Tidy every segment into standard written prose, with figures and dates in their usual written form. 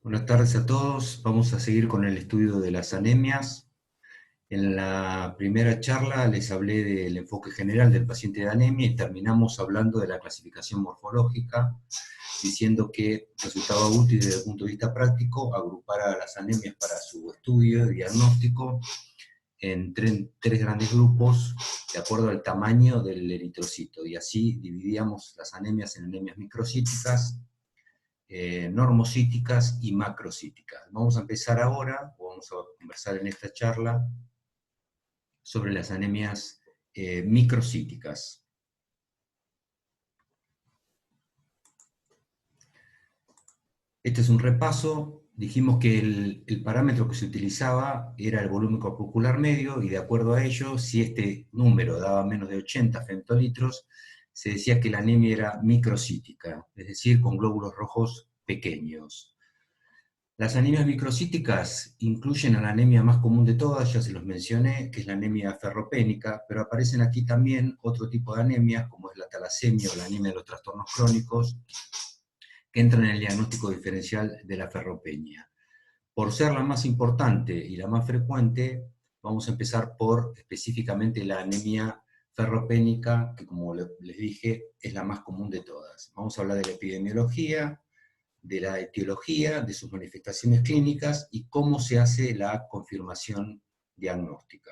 Buenas tardes a todos. Vamos a seguir con el estudio de las anemias. En la primera charla les hablé del enfoque general del paciente de anemia y terminamos hablando de la clasificación morfológica, diciendo que resultaba útil desde el punto de vista práctico agrupar a las anemias para su estudio y diagnóstico en tres grandes grupos de acuerdo al tamaño del eritrocito, y así dividíamos las anemias en anemias microcíticas, normocíticas y macrocíticas. Vamos a empezar ahora, o vamos a conversar en esta charla, sobre las anemias microcíticas. Este es un repaso. Dijimos que el parámetro que se utilizaba era el volumen corpuscular medio, y de acuerdo a ello, si este número daba menos de 80 femtolitros, se decía que la anemia era microcítica, es decir, con glóbulos rojos pequeños. Las anemias microcíticas incluyen a la anemia más común de todas, ya se los mencioné, que es la anemia ferropénica, pero aparecen aquí también otro tipo de anemias, como es la talasemia o la anemia de los trastornos crónicos, que entran en el diagnóstico diferencial de la ferropenia. Por ser la más importante y la más frecuente, vamos a empezar por específicamente la anemia ferropénica, que como les dije, es la más común de todas. Vamos a hablar de la epidemiología, de la etiología, de sus manifestaciones clínicas y cómo se hace la confirmación diagnóstica.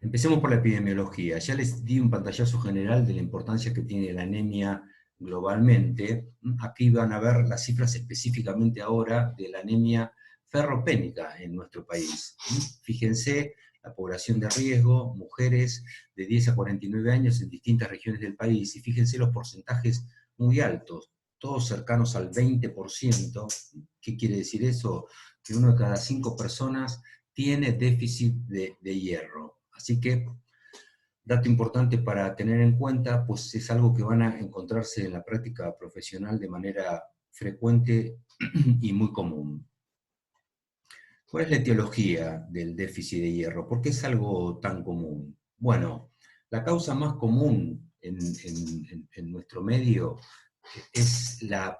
Empecemos por la epidemiología. Ya les di un pantallazo general de la importancia que tiene la anemia globalmente. Aquí van a ver las cifras específicamente ahora de la anemia ferropénica en nuestro país. Fíjense la población de riesgo, mujeres de 10 a 49 años en distintas regiones del país, y fíjense los porcentajes muy altos, todos cercanos al 20%. ¿Qué quiere decir eso? Que 1 de cada 5 personas tiene déficit de hierro. Así que, dato importante para tener en cuenta, pues es algo que van a encontrarse en la práctica profesional de manera frecuente y muy común. ¿Cuál es la etiología del déficit de hierro? ¿Por qué es algo tan común? Bueno, la causa más común en nuestro medio es la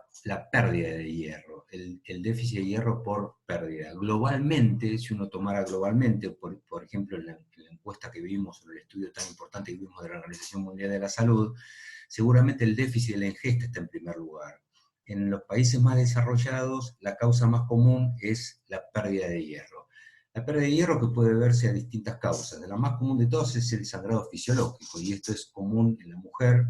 pérdida de hierro, el déficit de hierro por pérdida. Globalmente, si uno tomara globalmente, por ejemplo, en la encuesta que vimos, en el estudio tan importante que vimos de la Organización Mundial de la Salud, seguramente el déficit de la ingesta está en primer lugar. En los países más desarrollados, la causa más común es la pérdida de hierro. La pérdida de hierro que puede verse a distintas causas. La más común de todas es el sangrado fisiológico, y esto es común en la mujer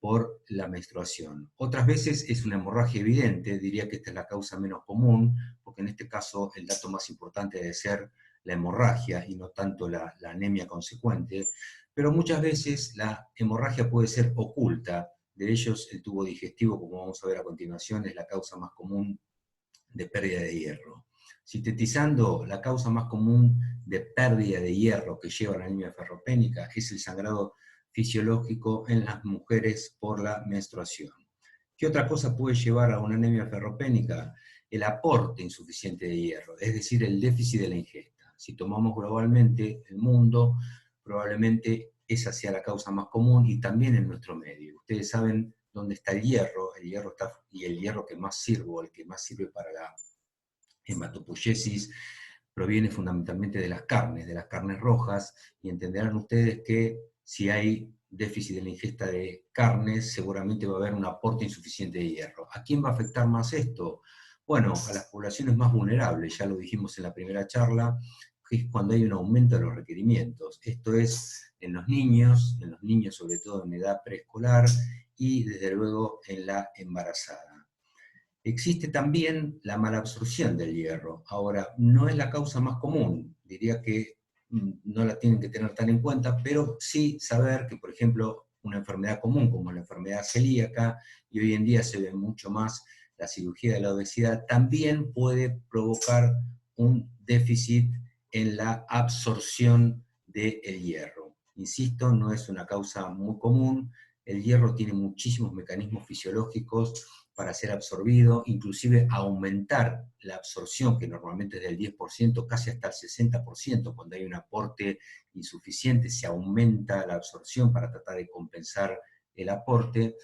por la menstruación. Otras veces es una hemorragia evidente, diría que esta es la causa menos común, porque en este caso el dato más importante debe ser la hemorragia y no tanto la anemia consecuente, pero muchas veces la hemorragia puede ser oculta. De ellos, el tubo digestivo, como vamos a ver a continuación, es la causa más común de pérdida de hierro. Sintetizando, la causa más común de pérdida de hierro que lleva a la anemia ferropénica es el sangrado fisiológico en las mujeres por la menstruación. ¿Qué otra cosa puede llevar a una anemia ferropénica? El aporte insuficiente de hierro, es decir, el déficit de la ingesta. Si tomamos globalmente el mundo, probablemente esa sea la causa más común, y también en nuestro medio. Ustedes saben dónde está el hierro está, y el hierro que más sirve, o el que más sirve para la hematopoiesis, proviene fundamentalmente de las carnes rojas, y entenderán ustedes que si hay déficit de la ingesta de carnes, seguramente va a haber un aporte insuficiente de hierro. ¿A quién va a afectar más esto? Bueno, a las poblaciones más vulnerables, ya lo dijimos en la primera charla, que es cuando hay un aumento de los requerimientos. Esto es en los niños sobre todo en edad preescolar, y desde luego en la embarazada. Existe también la malabsorción del hierro. Ahora, no es la causa más común, diría que no la tienen que tener tan en cuenta, pero sí saber que, por ejemplo, una enfermedad común como la enfermedad celíaca, y hoy en día se ve mucho más la cirugía de la obesidad, también puede provocar un déficit en la absorción del hierro. Insisto, no es una causa muy común. El hierro tiene muchísimos mecanismos fisiológicos para ser absorbido, inclusive aumentar la absorción, que normalmente es del 10%, casi hasta el 60%, cuando hay un aporte insuficiente, se aumenta la absorción para tratar de compensar el aporte.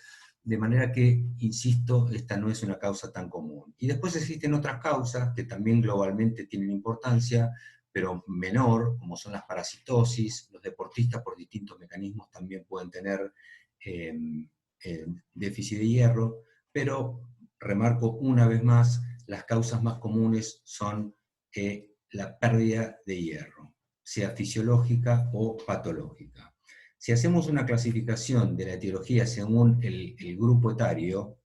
De manera que, insisto, esta no es una causa tan común. Y después existen otras causas que también globalmente tienen importancia, pero menor, como son las parasitosis. Los deportistas por distintos mecanismos también pueden tener eh, déficit de hierro, pero remarco una vez más, las causas más comunes son la pérdida de hierro, sea fisiológica o patológica. Si hacemos una clasificación de la etiología según el grupo etario,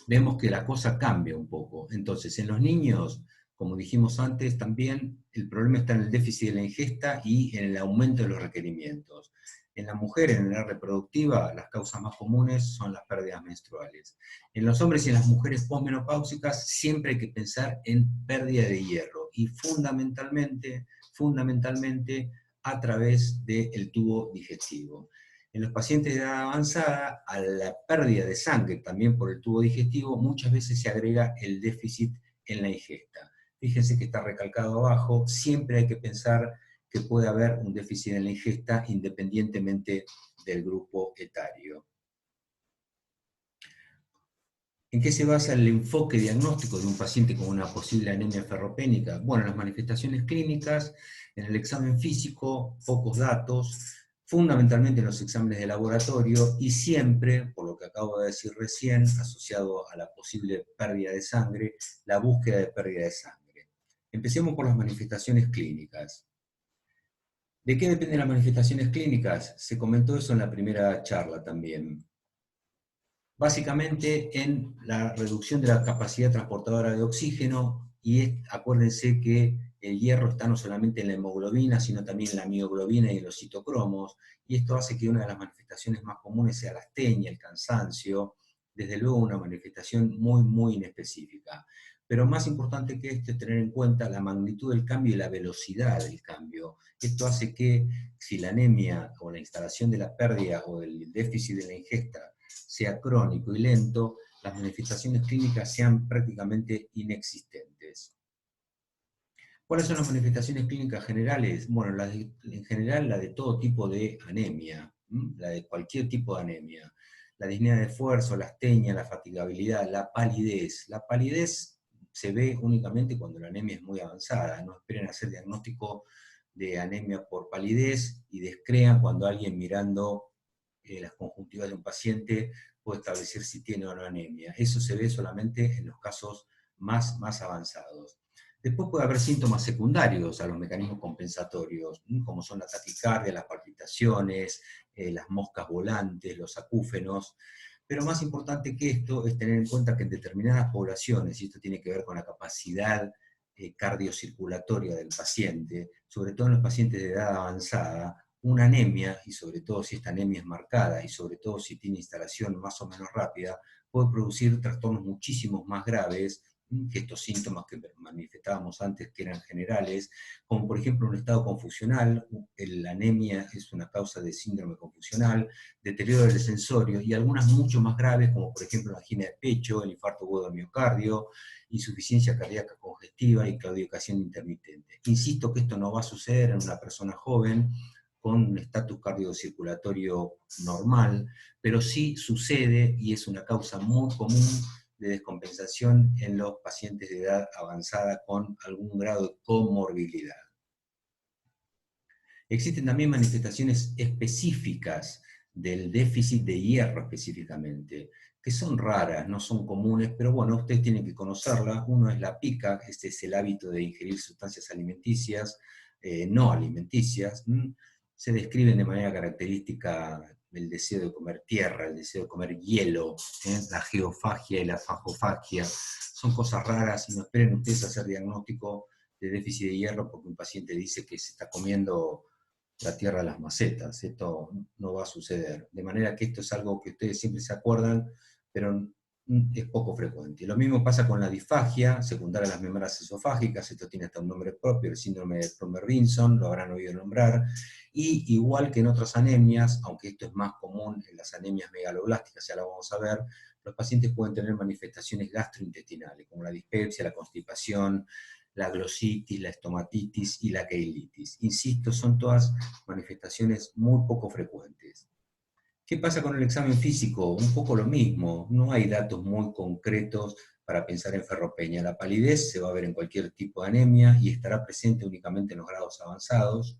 vemos que la cosa cambia un poco. Entonces, en los niños, como dijimos antes, también el problema está en el déficit de la ingesta y en el aumento de los requerimientos. En la mujer, en la edad reproductiva, las causas más comunes son las pérdidas menstruales. En los hombres y en las mujeres posmenopáusicas siempre hay que pensar en pérdida de hierro y fundamentalmente a través del tubo digestivo. En los pacientes de edad avanzada, a la pérdida de sangre también por el tubo digestivo, muchas veces se agrega el déficit en la ingesta. Fíjense que está recalcado abajo, siempre hay que pensar que puede haber un déficit en la ingesta independientemente del grupo etario. ¿En qué se basa el enfoque diagnóstico de un paciente con una posible anemia ferropénica? Bueno, en las manifestaciones clínicas, en el examen físico, pocos datos, fundamentalmente en los exámenes de laboratorio y siempre, por lo que acabo de decir recién, asociado a la posible pérdida de sangre, la búsqueda de pérdida de sangre. Empecemos por las manifestaciones clínicas. ¿De qué dependen las manifestaciones clínicas? Se comentó eso en la primera charla también. Básicamente en la reducción de la capacidad transportadora de oxígeno, y acuérdense que el hierro está no solamente en la hemoglobina, sino también en la mioglobina y en los citocromos, y esto hace que una de las manifestaciones más comunes sea la astenia, el cansancio, desde luego una manifestación muy inespecífica. Pero más importante que esto es tener en cuenta la magnitud del cambio y la velocidad del cambio. Esto hace que si la anemia o la instalación de la pérdida o del déficit de la ingesta sea crónico y lento, las manifestaciones clínicas sean prácticamente inexistentes. ¿Cuáles son las manifestaciones clínicas generales? Bueno, en general la de todo tipo de anemia, la de cualquier tipo de anemia. La disnea de esfuerzo, la astenia, la fatigabilidad, la palidez. La palidez se ve únicamente cuando la anemia es muy avanzada. No esperen hacer diagnóstico de anemia por palidez y descrean cuando alguien mirando las conjuntivas de un paciente puede establecer si tiene o no anemia. Eso se ve solamente en los casos más avanzados. Después puede haber síntomas secundarios a los mecanismos compensatorios, como son la taquicardia, las palpitaciones, las moscas volantes, los acúfenos, pero más importante que esto es tener en cuenta que en determinadas poblaciones, y esto tiene que ver con la capacidad cardiocirculatoria del paciente, sobre todo en los pacientes de edad avanzada, una anemia, y sobre todo si esta anemia es marcada, y sobre todo si tiene instalación más o menos rápida, puede producir trastornos muchísimos más graves que estos síntomas que manifestábamos antes, que eran generales, como por ejemplo un estado confusional. La anemia es una causa de síndrome confusional, deterioro del sensorio, y algunas mucho más graves, como por ejemplo la angina de pecho, el infarto agudo de miocardio, insuficiencia cardíaca congestiva y claudicación intermitente. Insisto que esto no va a suceder en una persona joven, con un estatus cardiocirculatorio normal, pero sí sucede y es una causa muy común de descompensación en los pacientes de edad avanzada con algún grado de comorbilidad. Existen también manifestaciones específicas del déficit de hierro específicamente, que son raras, no son comunes, pero bueno, ustedes tienen que conocerla. Uno es la pica, este es el hábito de ingerir sustancias alimenticias, no alimenticias. Se describen de manera característica el deseo de comer tierra, el deseo de comer hielo, la geofagia y la fagofagia. Son cosas raras y no esperen ustedes hacer diagnóstico de déficit de hierro porque un paciente dice que se está comiendo la tierra de las macetas. Esto no va a suceder. De manera que esto es algo que ustedes siempre se acuerdan, pero es poco frecuente. Lo mismo pasa con la disfagia secundaria a las membranas esofágicas. Esto tiene hasta un nombre propio, el síndrome de Plummer-Vinson, lo habrán oído nombrar. Y igual que en otras anemias, aunque esto es más común en las anemias megaloblásticas, ya lo vamos a ver, los pacientes pueden tener manifestaciones gastrointestinales, como la dispepsia, la constipación, la glositis, la estomatitis y la keilitis. Insisto, son todas manifestaciones muy poco frecuentes. ¿Qué pasa con el examen físico? Un poco lo mismo, no hay datos muy concretos para pensar en ferropenia. La palidez se va a ver en cualquier tipo de anemia y estará presente únicamente en los grados avanzados.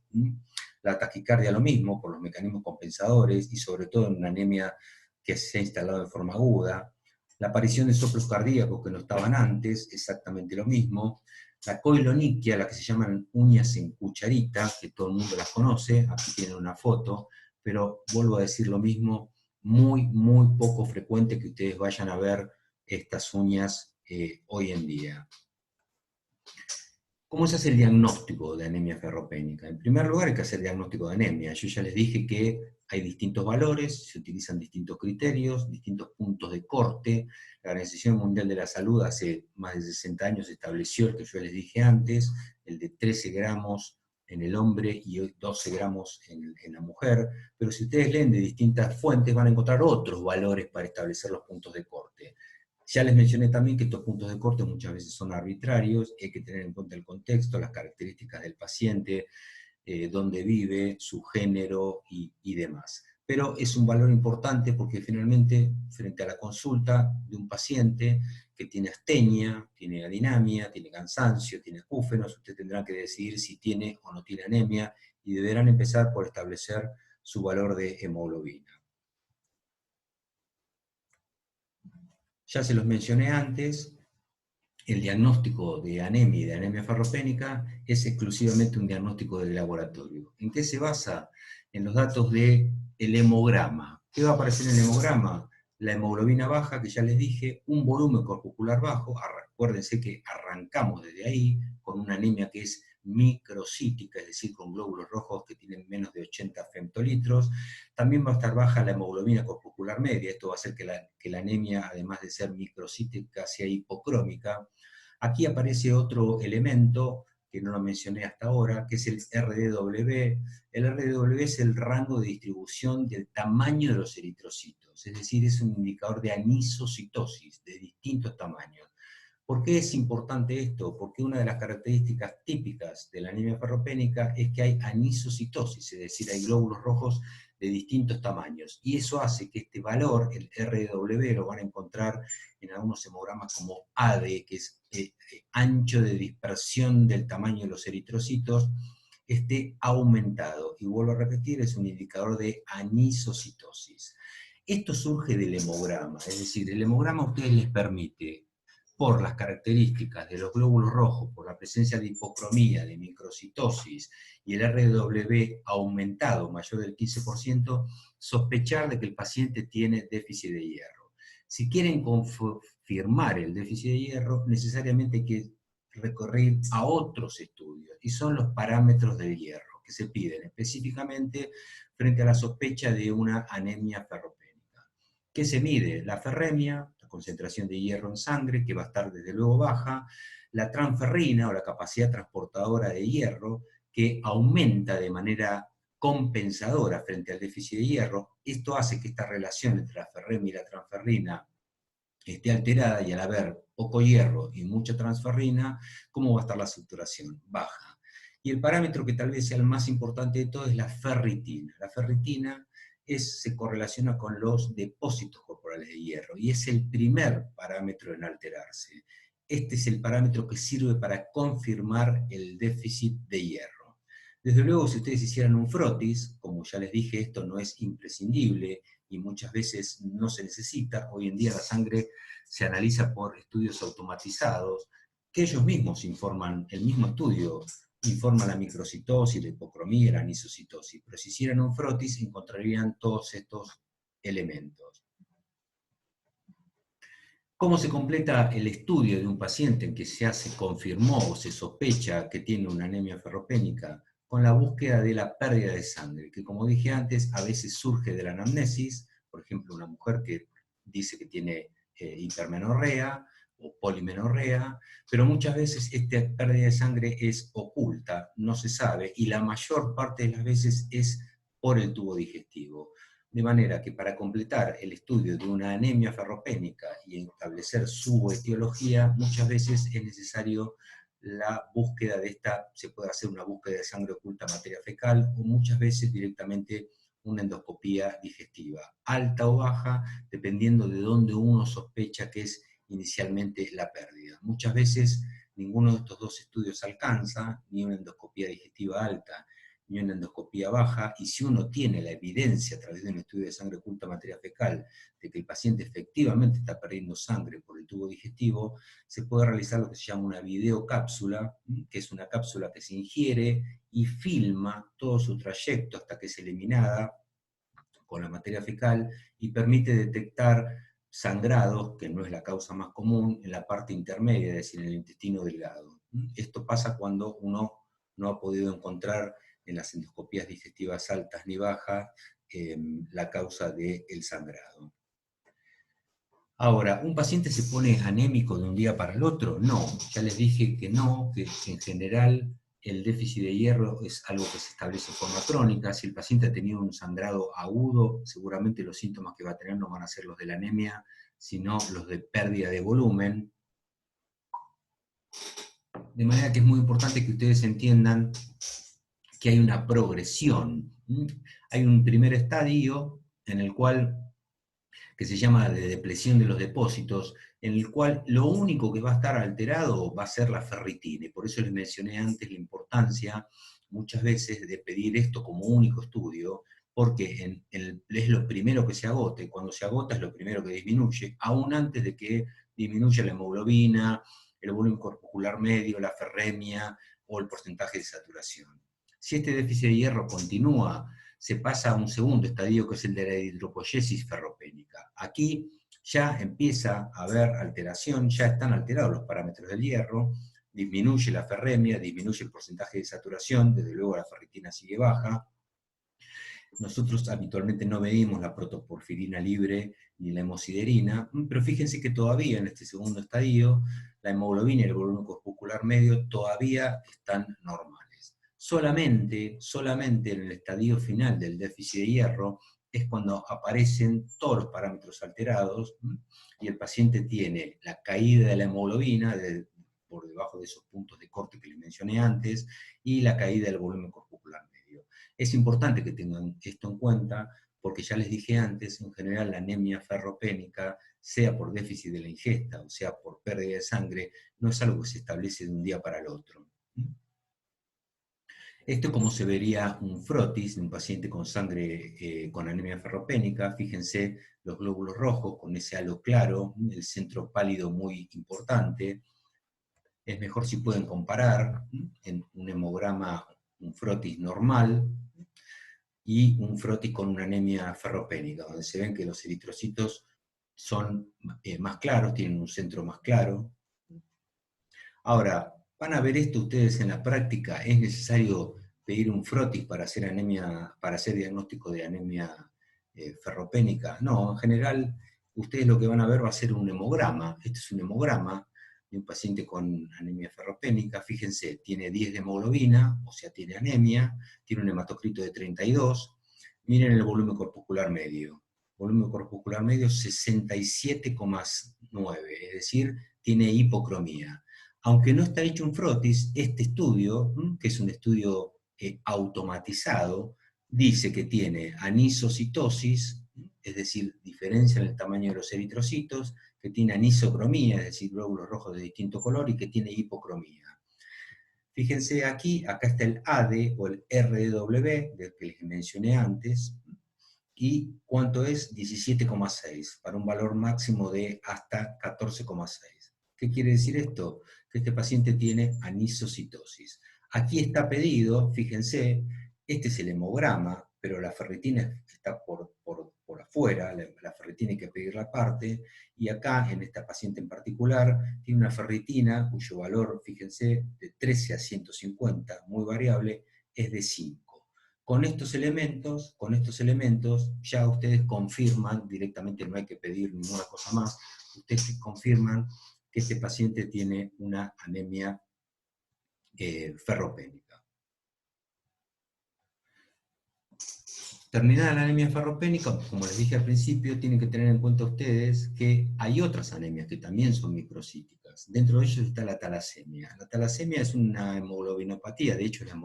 La taquicardia lo mismo, por los mecanismos compensadores y sobre todo en una anemia que se ha instalado de forma aguda. La aparición de soplos cardíacos que no estaban antes, exactamente lo mismo. La coiloniquia, la que se llaman uñas en cucharita, que todo el mundo las conoce, aquí tienen una foto, pero vuelvo a decir lo mismo, muy, muy poco frecuente que ustedes vayan a ver estas uñas hoy en día. ¿Cómo se hace el diagnóstico de anemia ferropénica? En primer lugar hay que hacer diagnóstico de anemia. Yo ya les dije que hay distintos valores, se utilizan distintos criterios, distintos puntos de corte. La Organización Mundial de la Salud hace más de 60 años estableció el que yo les dije antes, el de 13 gramos en el hombre y 12 gramos en la mujer, pero si ustedes leen de distintas fuentes van a encontrar otros valores para establecer los puntos de corte. Ya les mencioné también que estos puntos de corte muchas veces son arbitrarios, hay que tener en cuenta el contexto, las características del paciente, dónde vive, su género y demás. Pero es un valor importante porque finalmente, frente a la consulta de un paciente que tiene astenia, tiene adinamia, tiene cansancio, tiene acúfenos, usted tendrá que decidir si tiene o no tiene anemia y deberán empezar por establecer su valor de hemoglobina. Ya se los mencioné antes, el diagnóstico de anemia y de anemia ferropénica es exclusivamente un diagnóstico de laboratorio. ¿En qué se basa? En los datos del hemograma. ¿Qué va a aparecer en el hemograma? La hemoglobina baja, que ya les dije, un volumen corpuscular bajo, acuérdense que arrancamos desde ahí, con una anemia que es microcítica, es decir, con glóbulos rojos que tienen menos de 80 femtolitros. También va a estar baja la hemoglobina corpuscular media, esto va a hacer que la anemia, además de ser microcítica, sea hipocrómica. Aquí aparece otro elemento que no lo mencioné hasta ahora, que es el RDW. El RDW es el rango de distribución del tamaño de los eritrocitos, es decir, es un indicador de anisocitosis de distintos tamaños. ¿Por qué es importante esto? Porque una de las características típicas de la anemia ferropénica es que hay anisocitosis, es decir, hay glóbulos rojos de distintos tamaños. Y eso hace que este valor, el RW, lo van a encontrar en algunos hemogramas como AD, que es ancho de dispersión del tamaño de los eritrocitos, esté aumentado. Y vuelvo a repetir, es un indicador de anisocitosis. Esto surge del hemograma, es decir, el hemograma a ustedes les permite, por las características de los glóbulos rojos, por la presencia de hipocromía, de microcitosis y el RW aumentado mayor del 15%, sospechar de que el paciente tiene déficit de hierro. Si quieren confirmar el déficit de hierro, necesariamente hay que recurrir a otros estudios, y son los parámetros del hierro, que se piden específicamente frente a la sospecha de una anemia ferropénica. ¿Qué se mide? La ferremia, la concentración de hierro en sangre, que va a estar desde luego baja, la transferrina o la capacidad transportadora de hierro, que aumenta de manera compensadora frente al déficit de hierro. Esto hace que esta relación entre la ferremia y la transferrina esté alterada, y al haber poco hierro y mucha transferrina, ¿cómo va a estar la saturación? Baja. Y el parámetro que tal vez sea el más importante de todo es la ferritina. La ferritina se correlaciona con los depósitos corporales de hierro y es el primer parámetro en alterarse. Este es el parámetro que sirve para confirmar el déficit de hierro. Desde luego, si ustedes hicieran un frotis, como ya les dije, esto no es imprescindible y muchas veces no se necesita. Hoy en día la sangre se analiza por estudios automatizados, que ellos mismos informan, el mismo estudio informa la microcitosis, la hipocromía, la anisocitosis, pero si hicieran un frotis encontrarían todos estos elementos. ¿Cómo se completa el estudio de un paciente en que ya se confirmó o se sospecha que tiene una anemia ferropénica? Con la búsqueda de la pérdida de sangre, que como dije antes, a veces surge de la anamnesis, por ejemplo, una mujer que dice que tiene hipermenorrea o polimenorrea, pero muchas veces esta pérdida de sangre es oculta, no se sabe, y la mayor parte de las veces es por el tubo digestivo. De manera que para completar el estudio de una anemia ferropénica y establecer su etiología, muchas veces es necesario la búsqueda de esta, se puede hacer una búsqueda de sangre oculta materia fecal, o muchas veces directamente una endoscopía digestiva, alta o baja, dependiendo de dónde uno sospecha que es inicialmente la pérdida. Muchas veces ninguno de estos dos estudios alcanza, ni una endoscopía digestiva alta, ni una endoscopía baja, y si uno tiene la evidencia a través de un estudio de sangre oculta materia fecal de que el paciente efectivamente está perdiendo sangre por el tubo digestivo, se puede realizar lo que se llama una videocápsula, que es una cápsula que se ingiere y filma todo su trayecto hasta que es eliminada con la materia fecal y permite detectar sangrados, que no es la causa más común, en la parte intermedia, es decir, en el intestino delgado. Esto pasa cuando uno no ha podido encontrar en las endoscopías digestivas altas ni bajas la causa del sangrado. Ahora, ¿un paciente se pone anémico de un día para el otro? No, ya les dije que no, que en general el déficit de hierro es algo que se establece de forma crónica. Si el paciente ha tenido un sangrado agudo, seguramente los síntomas que va a tener no van a ser los de la anemia, sino los de pérdida de volumen. De manera que es muy importante que ustedes entiendan que hay una progresión. Hay un primer estadio en el cual, que se llama de depresión de los depósitos, en el cual lo único que va a estar alterado va a ser la ferritina, y por eso les mencioné antes la importancia muchas veces de pedir esto como único estudio, porque es lo primero que se agota, y cuando se agota es lo primero que disminuye, aún antes de que disminuya la hemoglobina, el volumen corpuscular medio, la ferremia o el porcentaje de saturación. Si este déficit de hierro continúa, se pasa a un segundo estadio, que es el de la hidropoiesis ferropénica. Aquí ya empieza a haber alteración, ya están alterados los parámetros del hierro, disminuye la ferremia, disminuye el porcentaje de saturación, desde luego la ferritina sigue baja. Nosotros habitualmente no medimos la protoporfirina libre ni la hemosiderina, pero fíjense que todavía en este segundo estadio la hemoglobina y el volumen corpuscular medio todavía están normales. Solamente en el estadio final del déficit de hierro es cuando aparecen todos los parámetros alterados y el paciente tiene la caída de la hemoglobina por debajo de esos puntos de corte que les mencioné antes y la caída del volumen corpuscular medio. Es importante que tengan esto en cuenta porque ya les dije antes, en general la anemia ferropénica, sea por déficit de la ingesta o sea por pérdida de sangre, no es algo que se establece de un día para el otro. Esto es como se vería un frotis de un paciente con sangre con anemia ferropénica. Fíjense los glóbulos rojos con ese halo claro, el centro pálido muy importante. Es mejor si pueden comparar en un hemograma un frotis normal y un frotis con una anemia ferropénica, donde se ven que los eritrocitos son más claros, tienen un centro más claro. Ahora, van a ver esto ustedes en la práctica. ¿Es necesario pedir un frotis para hacer anemia, para hacer diagnóstico de anemia ferropénica? No, en general ustedes lo que van a ver va a ser un hemograma. Este es un hemograma de un paciente con anemia ferropénica. Fíjense, tiene 10 de hemoglobina, o sea, tiene anemia, tiene un hematocrito de 32. Miren el volumen corpuscular medio. Volumen corpuscular medio 67,9, es decir, tiene hipocromía. Aunque no está hecho un frotis, este estudio, que es un estudio automatizado, dice que tiene anisocitosis, es decir, diferencia en el tamaño de los eritrocitos, que tiene anisocromía, es decir, glóbulos rojos de distinto color, y que tiene hipocromía. Fíjense aquí, acá está el AD o el RW, del que les mencioné antes, y cuánto es 17,6, para un valor máximo de hasta 14,6. ¿Qué quiere decir esto? Que este paciente tiene anisocitosis. Aquí está pedido, fíjense, este es el hemograma, pero la ferritina está por afuera, la ferritina hay que pedirla aparte, y acá, en esta paciente en particular, tiene una ferritina cuyo valor, fíjense, de 13 a 150, muy variable, es de 5. Con estos elementos, ya ustedes confirman directamente, no hay que pedir ninguna cosa más, ustedes confirman que este paciente tiene una anemia ferropénica. Terminada la anemia ferropénica, como les dije al principio, tienen que tener en cuenta ustedes que hay otras anemias que también son microcíticas. Dentro de ellos está la talasemia. La talasemia es una hemoglobinopatía, de hecho es la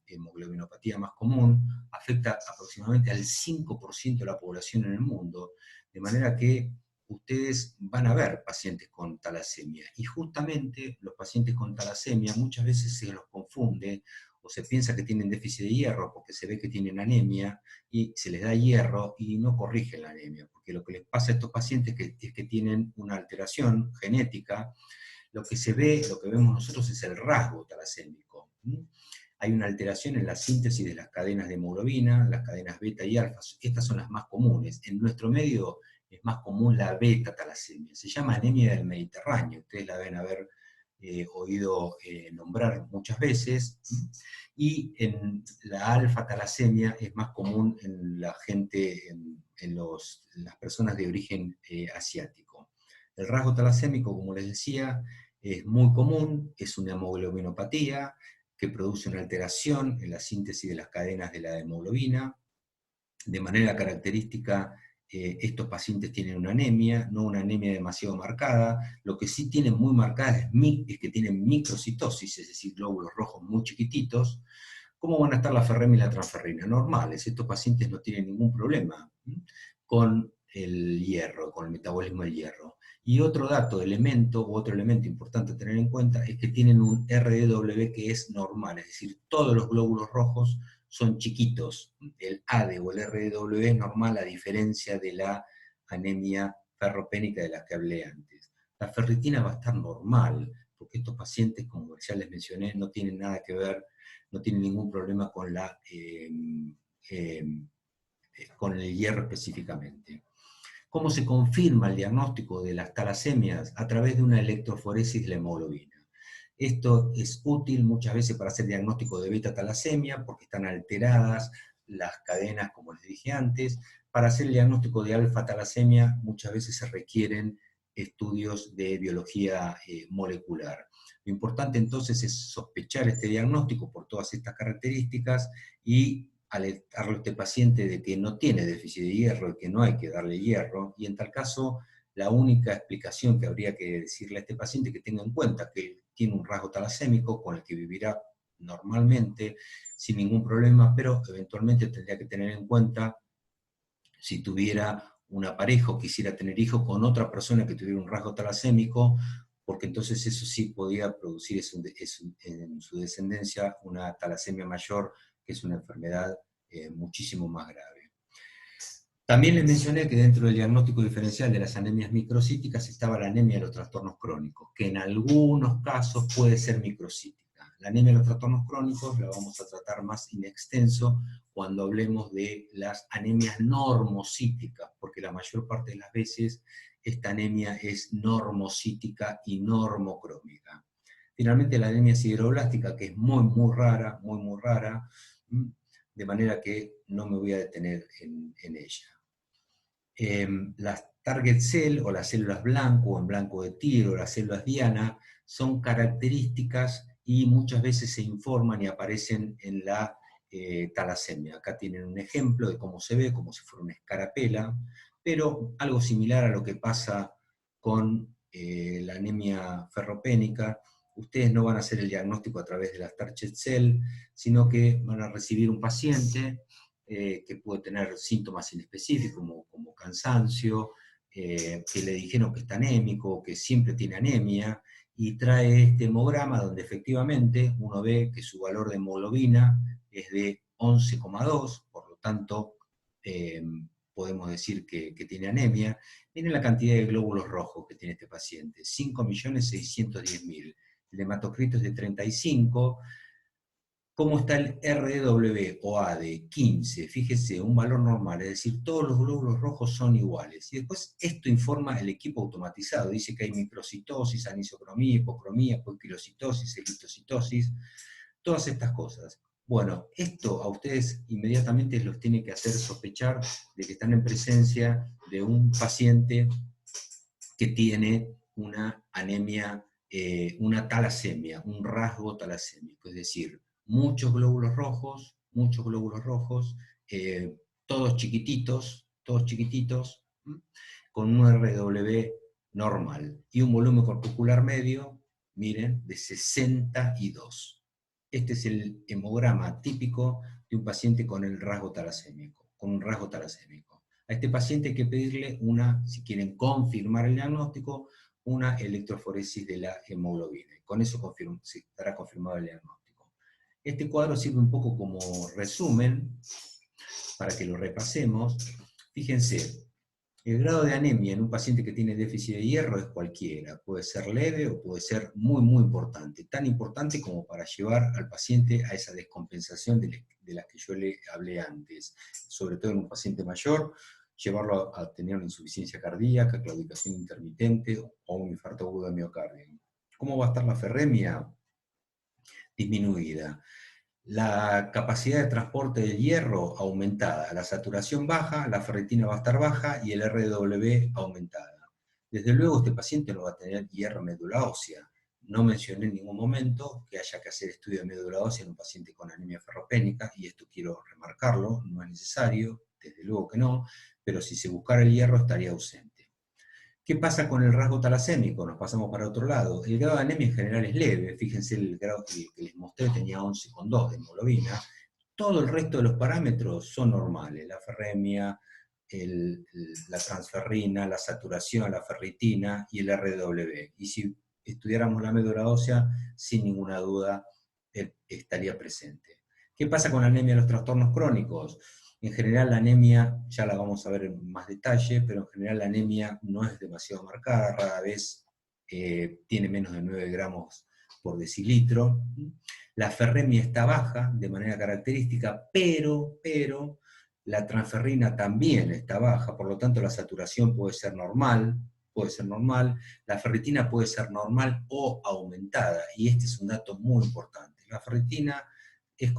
hemoglobinopatía más común, afecta aproximadamente al 5% de la población en el mundo, de manera que ustedes van a ver pacientes con talasemia. Y justamente los pacientes con talasemia muchas veces se los confunde o se piensa que tienen déficit de hierro porque se ve que tienen anemia, y se les da hierro y no corrige la anemia, porque lo que les pasa a estos pacientes es que tienen una alteración genética. Lo que se ve, lo que vemos nosotros es el rasgo talasémico. Hay una alteración en la síntesis de las cadenas de hemoglobina, las cadenas beta y alfa, estas son las más comunes. En nuestro medio es más común la beta talasemia, se llama anemia del Mediterráneo, ustedes la deben haber oído nombrar muchas veces, y en la alfa-talasemia es más común en la gente, en las personas de origen asiático. El rasgo talasémico, como les decía, es muy común, es una hemoglobinopatía que produce una alteración en la síntesis de las cadenas de la hemoglobina. De manera característica, estos pacientes tienen una anemia, no una anemia demasiado marcada. Lo que sí tienen muy marcada es que tienen microcitosis, es decir, glóbulos rojos muy chiquititos. ¿Cómo van a estar la ferremia y la transferrina? Normales, estos pacientes no tienen ningún problema con el hierro, con el metabolismo del hierro. Y otro dato, elemento, o otro elemento importante a tener en cuenta, es que tienen un RDW que es normal, es decir, todos los glóbulos rojos son chiquitos. El AD o el RDW es normal a diferencia de la anemia ferropénica de la que hablé antes. La ferritina va a estar normal, porque estos pacientes, como ya les mencioné, no tienen nada que ver, no tienen ningún problema con el hierro específicamente. ¿Cómo se confirma el diagnóstico de las talasemias? A través de una electroforesis de la hemoglobina. Esto es útil muchas veces para hacer diagnóstico de beta-talasemia, porque están alteradas las cadenas, como les dije antes. Para hacer el diagnóstico de alfa-talasemia, muchas veces se requieren estudios de biología molecular. Lo importante entonces es sospechar este diagnóstico por todas estas características y alertarle a este paciente de que no tiene déficit de hierro y que no hay que darle hierro, y en tal caso la única explicación que habría que decirle a este paciente es que tenga en cuenta que él tiene un rasgo talasémico con el que vivirá normalmente, sin ningún problema, pero eventualmente tendría que tener en cuenta si tuviera una pareja o quisiera tener hijos con otra persona que tuviera un rasgo talasémico, porque entonces eso sí podía producir en su descendencia una talasemia mayor, que es una enfermedad muchísimo más grave. También les mencioné que dentro del diagnóstico diferencial de las anemias microcíticas estaba la anemia de los trastornos crónicos, que en algunos casos puede ser microcítica. La anemia de los trastornos crónicos la vamos a tratar más in extenso cuando hablemos de las anemias normocíticas, porque la mayor parte de las veces esta anemia es normocítica y normocrómica. Finalmente la anemia sideroblástica, que es muy rara, muy rara, de manera que no me voy a detener en ella. Las target cell o las células blanco o en blanco de tiro, las células diana, son características y muchas veces se informan y aparecen en la talasemia. Acá tienen un ejemplo de cómo se ve, como si fuera una escarapela, pero algo similar a lo que pasa con la anemia ferropénica. Ustedes no van a hacer el diagnóstico a través de las target cell, sino que van a recibir un paciente que puede tener síntomas inespecíficos como cansancio, que le dijeron que está anémico, que siempre tiene anemia, y trae este hemograma donde efectivamente uno ve que su valor de hemoglobina es de 11,2, por lo tanto podemos decir que tiene anemia. Miren la cantidad de glóbulos rojos que tiene este paciente, 5.610.000. El hematocrito es de 35. ¿Cómo está el RW o AD? 15, fíjese, un valor normal, es decir, todos los glóbulos rojos son iguales. Y después esto informa el equipo automatizado, dice que hay microcitosis, anisocromía, hipocromía, poiquilocitosis, eritrocitosis, todas estas cosas. Bueno, esto a ustedes inmediatamente los tiene que hacer sospechar de que están en presencia de un paciente que tiene una anemia, una talasemia, un rasgo talasémico, es decir, muchos glóbulos rojos, todos chiquititos, con un RW normal, y un volumen corpuscular medio, miren, de 62. Este es el hemograma típico de un paciente con el rasgo talasémico, con un rasgo talasémico. A este paciente hay que pedirle una, si quieren confirmar el diagnóstico, una electroforesis de la hemoglobina. Con eso estará confirmado el diagnóstico. Este cuadro sirve un poco como resumen, para que lo repasemos. Fíjense, el grado de anemia en un paciente que tiene déficit de hierro es cualquiera, puede ser leve o puede ser muy, muy importante, tan importante como para llevar al paciente a esa descompensación de la que yo le hablé antes, sobre todo en un paciente mayor, llevarlo a tener una insuficiencia cardíaca, claudicación intermitente o un infarto agudo de miocardio. ¿Cómo va a estar la ferremia? Disminuida. La capacidad de transporte del hierro aumentada, la saturación baja, la ferritina va a estar baja y el RW aumentada. Desde luego este paciente no va a tener hierro en médula ósea. No mencioné en ningún momento que haya que hacer estudio de médula ósea en un paciente con anemia ferropénica, y esto quiero remarcarlo, no es necesario, desde luego que no, pero si se buscara el hierro estaría ausente. ¿Qué pasa con el rasgo talasémico? Nos pasamos para otro lado. El grado de anemia en general es leve. Fíjense, el grado que les mostré tenía 11,2 de hemoglobina. Todo el resto de los parámetros son normales. La ferremia, la transferrina, la saturación, la ferritina y el RW. Y si estudiáramos la médula ósea, sin ninguna duda estaría presente. ¿Qué pasa con la anemia de los trastornos crónicos? En general la anemia, ya la vamos a ver en más detalle, pero en general la anemia no es demasiado marcada, rara vez tiene menos de 9 gramos por decilitro. La ferremia está baja de manera característica, pero la transferrina también está baja, por lo tanto la saturación puede ser normal, la ferritina puede ser normal o aumentada, y este es un dato muy importante. La ferritina es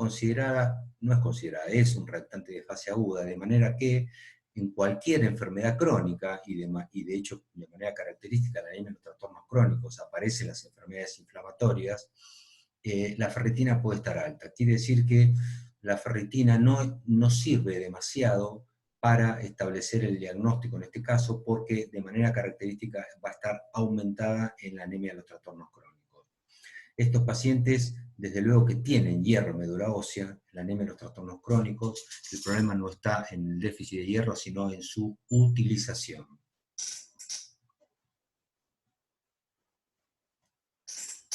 un reactante de fase aguda, de manera que en cualquier enfermedad crónica, y de hecho de manera característica de la anemia en los trastornos crónicos aparecen las enfermedades inflamatorias, la ferritina puede estar alta. Quiere decir que la ferritina no sirve demasiado para establecer el diagnóstico en este caso, porque de manera característica va a estar aumentada en la anemia de los trastornos crónicos. Estos pacientes, desde luego que tienen hierro en médula ósea, la anemia de los trastornos crónicos, el problema no está en el déficit de hierro, sino en su utilización.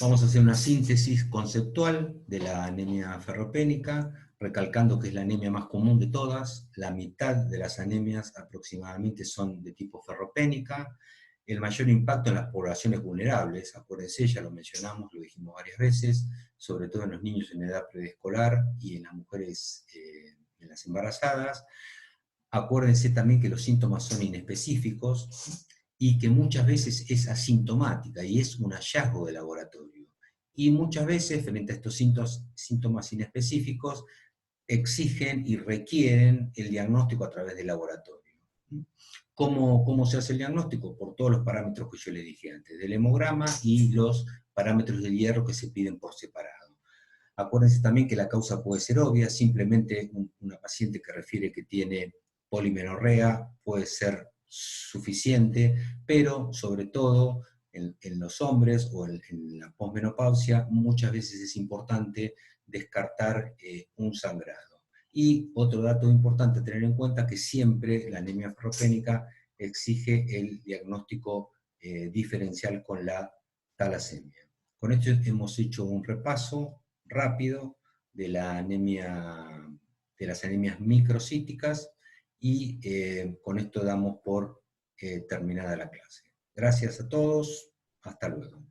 Vamos a hacer una síntesis conceptual de la anemia ferropénica, recalcando que es la anemia más común de todas. La mitad de las anemias aproximadamente son de tipo ferropénica. El mayor impacto en las poblaciones vulnerables, acuérdense, ya lo mencionamos, lo dijimos varias veces, sobre todo en los niños en edad preescolar y en las mujeres, en las embarazadas. Acuérdense también que los síntomas son inespecíficos y que muchas veces es asintomática y es un hallazgo de laboratorio. Y muchas veces, frente a estos síntomas inespecíficos, exigen y requieren el diagnóstico a través del laboratorio. ¿Cómo se hace el diagnóstico? Por todos los parámetros que yo les dije antes, del hemograma y los parámetros del hierro que se piden por separado. Acuérdense también que la causa puede ser obvia, simplemente una paciente que refiere que tiene polimenorrea puede ser suficiente, pero sobre todo en los hombres o en la posmenopausia muchas veces es importante descartar un sangrado. Y otro dato importante a tener en cuenta, que siempre la anemia ferropénica exige el diagnóstico diferencial con la talasemia. Con esto hemos hecho un repaso rápido de la anemia, de las anemias microcíticas, y con esto damos por terminada la clase. Gracias a todos, hasta luego.